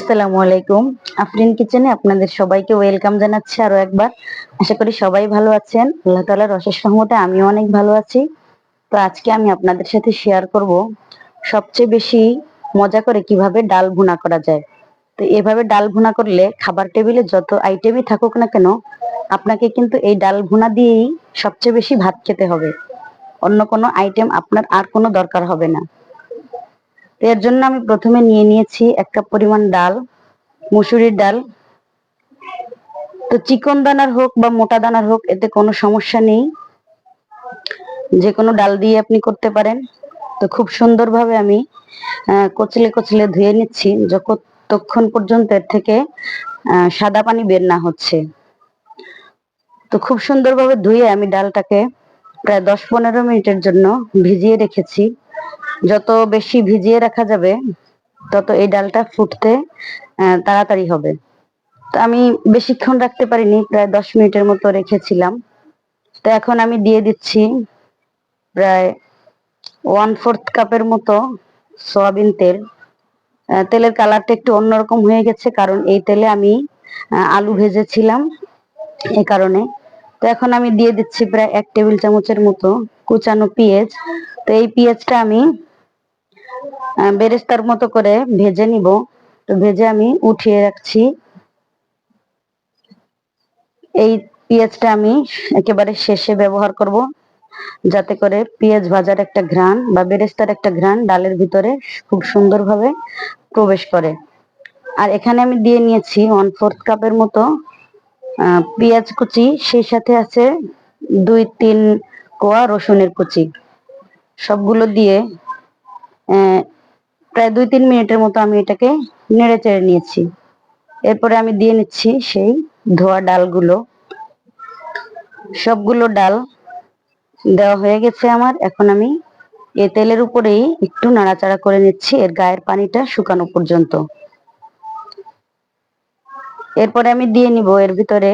আসসালামু আলাইকুম। আফরিন কিচেনে আপনাদের সবাইকে ওয়েলকাম জানাচ্ছি আরো একবার। আশা করি সবাই ভালো আছেন। আল্লাহ তাআলার অশেষ রহমতে আমিও অনেক ভালো আছি। তো আজকে আমি আপনাদের সাথে শেয়ার করব সবচেয়ে বেশি মজা করে কিভাবে ডাল ভুনা করা যায়। তো এভাবে ডাল ভুনা করলে খাবার টেবিলে যত আইটেমই থাকুক না কেন, আপনাকে কিন্তু এই ডাল ভুনা দিয়েই সবচেয়ে বেশি ভাত খেতে হবে। অন্য কোনো আইটেম আপনার আর কোনো দরকার হবে না। তো এর জন্য আমি প্রথমে নিয়ে নিয়েছি 1 কাপ পরিমাণ ডাল, মুসুরির ডাল। তো চিকন দানার হোক বা মোটা দানার হোক, এতে কোনো সমস্যা নেই, যে কোনো ডাল দিয়ে আপনি করতে পারেন। তো খুব সুন্দরভাবে আমি কচলে কচলে ধুয়ে নিচ্ছি যতক্ষণ পর্যন্ত এর থেকে সাদা পানি বের না হচ্ছে। তো খুব সুন্দরভাবে ধুয়ে আমি ডালটাকে প্রায় 10-15 মিনিটের জন্য ভিজিয়ে রেখেছি। যত বেশি ভিজিয়ে রাখা যাবে তত এই ডালটা ফুটতে তাড়াতাড়ি হবে। তো আমি বেশিক্ষণ রাখতে পারিনি, প্রায় 10 মিনিটের মতো রেখেছিলাম। তো এখন আমি দিয়ে দিচ্ছি প্রায় 1/4 কাপের মতো সয়াবিন তেল। তেলের কালারটা একটু অন্যরকম হয়ে গেছে, কারণ এই তেলে আমি আলু ভেজেছিলাম, এই কারণে। তো এখন আমি দিয়ে দিচ্ছি প্রায় 1 টেবিল চামচের মতো কুচানো পেঁয়াজ। তো এই পেঁয়াজটা আমি বেরেস্তার মতো করে ভেজে নিব। তো ভেজে আমি উঠিয়ে রাখছি। এই পেঁয়াজটা আমি একেবারে শেষে ব্যবহার করব, যাতে করে পেঁয়াজ ভাজার একটা ঘ্রাণ বা বেরেস্তার একটা ঘ্রাণ ডালের ভিতরে খুব সুন্দরভাবে প্রবেশ করে। আর এখানে আমি দিয়ে নিয়েছি 1/4 কাপের মতো পেঁয়াজ কুচি, সেই সাথে আছে 2-3 কোয়া রসুনের কুচি। সবগুলো দিয়ে প্রায় 2-3 মিনিটের মতো আমি এটাকে নেড়ে চেড়ে নিয়েছি। এরপরে আমি দিয়ে নিচ্ছি সেই ধোয়া ডালগুলো। সবগুলো ডাল দেওয়া হয়ে গেছে আমার। এখন আমি এই তেলের উপরেই একটু নাড়াচাড়া করে নিচ্ছি এর গায়ের পানিটা শুকানো পর্যন্ত। এরপরে আমি দিয়ে নিব এর ভিতরে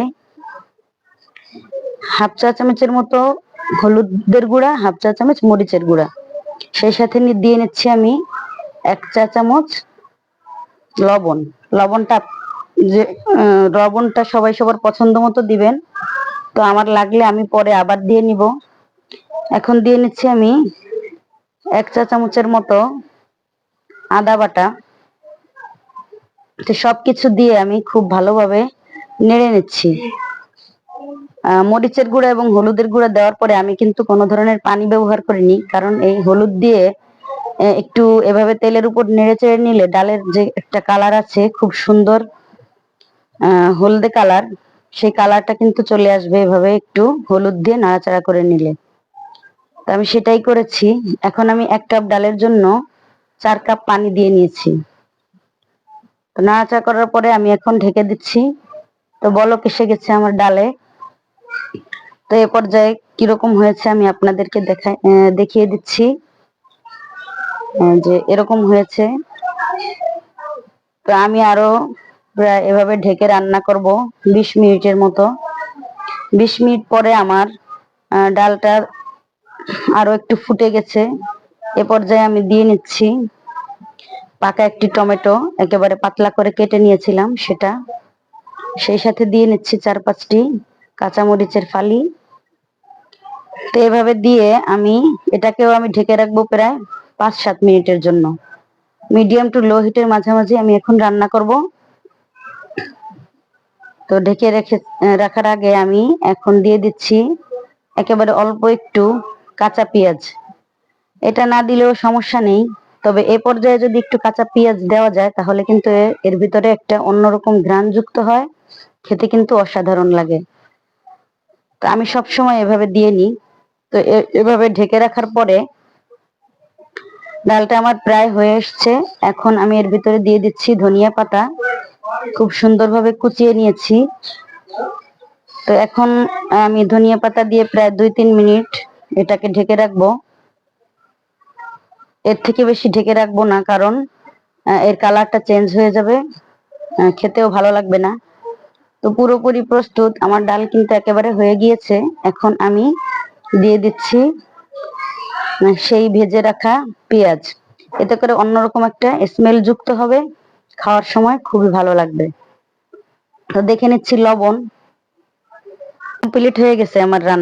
1/2 চা চামচের মতো হলুদের গুঁড়া, 1/2 চা চামচ মরিচের গুঁড়া। সেই সাথে দিয়ে নিচ্ছি আমি 1 চা চামচ লবণ। লবণটা যে লবণটা সবাই সবার পছন্দ মতো দিবেন। তো আমার লাগলে আমি পরে আবার দিয়ে নিব। এখন দিয়ে নিচ্ছি আমি 1 চা চামচের মতো আদা বাটা। তো সবকিছু দিয়ে আমি খুব ভালোভাবে নেড়ে নিচ্ছি। মরিচের গুঁড়া এবং হলুদের গুঁড়া দেওয়ার পরে আমি কিন্তু কোনো ধরনের পানি ব্যবহার করিনি, কারণ এই হলুদ দিয়ে একটু এভাবে তেলের উপর নেড়ে চেড়ে নিলে ডালের যে একটা কালার আছে খুব সুন্দর হলদে কালার, সেই কালারটা কিন্তু চলে আসবে এভাবে একটু হলুদ দিয়ে নাড়াচাড়া করে নিলে। তো আমি সেটাই করেছি। এখন আমি 1 কাপ ডালের জন্য 4 কাপ পানি দিয়ে নিয়েছি। তো নাড়াচাড়া করার পরে আমি এখন ঢেকে দিচ্ছি। তো বলক এসে গেছে আমার ডালে। তো এ পর্যায়ে কিরকম হয়েছে আমি আপনাদেরকে দেখিয়ে দিচ্ছি যে এরকম হয়েছে। তো আমি আরো প্রায় এভাবে ঢেকে রান্না করব 20 মিনিটের মতো। 20 মিনিট পরে আমার ডালটা আরো একটু ফুটে গেছে। এ পর্যায়ে আমি দিয়ে নিচ্ছি পাকা একটি টমেটো, একেবারে পাতলা করে কেটে নিয়েছিলাম সেটা। সেই সাথে দিয়ে নিচ্ছি 4-5টি কাঁচামরিচের ফালি। তো এভাবে দিয়ে এটাকেও আমি ঢেকে রাখবো প্রায় 5-7 মিনিটের জন্য। মিডিয়াম টু লো হিটের মাঝামাঝি আমি এখন রান্না করব। তো ঢেকে রাখার আগে আমি এখন দিয়ে দিচ্ছি একেবারে অল্প একটু কাঁচা পেঁয়াজ। এটা না দিলেও সমস্যা নেই, তবে এ পর্যায়ে যদি একটু কাঁচা পেঁয়াজ দেওয়া যায় তাহলে কিন্তু এর ভিতরে একটা অন্যরকম ঘ্রাণ যুক্ত হয়, খেতে কিন্তু অসাধারণ লাগে। তো আমি সবসময় এভাবে দিয়ে নিই। তো এভাবে ঢেকে রাখার পরে ডালটা আমার প্রায় হয়ে এসছে। এখন আমি এর ভিতরে দিয়ে দিচ্ছি ধনিয়া পাতা, খুব সুন্দরভাবে কুচিয়ে নিয়েছি। তো এখন আমি ধনিয়া পাতা দিয়ে প্রায় 2-3 মিনিট এটাকে ঢেকে রাখবো। এর থেকে বেশি ঢেকে রাখবো না, কারণ এর কালারটা চেঞ্জ হয়ে যাবে, খেতেও ভালো লাগবে না। তো পুরোপুরি প্রস্তুত, আমার ডাল কিন্তু একেবারে হয়ে গিয়েছে। এখন আমি দিয়ে দিচ্ছি সেই ভেজে রাখা পেঁয়াজ। এতে করে অন্যরকম একটা স্মেল যুক্ত হবে খাওয়ার সময় খুবই ভালো লাগবে। তো দেখে নিচ্ছি লবণ। কমপ্লিট হয়ে গেছে আমার রান্না।